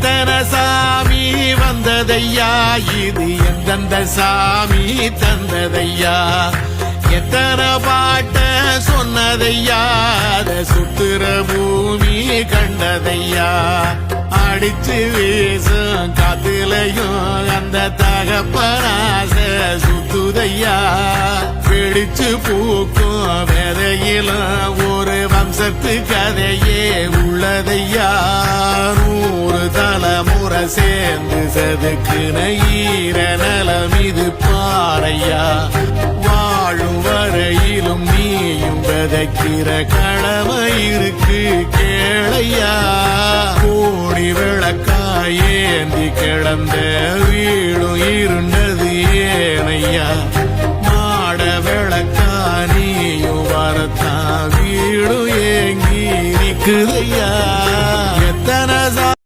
எத்தனை சாமி வந்ததையா இது எந்தெந்த சாமி தந்ததையா எத்தனை பாட்ட சொன்னதையா அத சுத்துற பூமி கண்டதையா அடிச்சு வீசும் காத்துலையும் அந்த தகப்பனாச சுத்துதையா பிடிச்சு பூக்கும் விதையிலும் ஒரு வம்சத்து கதையே உள்ளதையா 100 தலைமுறை சேர்ந்து செதுக்குன ஈர நலம் இது பாறையா வாழும் வரையிலும் நீயும் விதைக்கிற கடமை இருக்கு கேளையா கோடி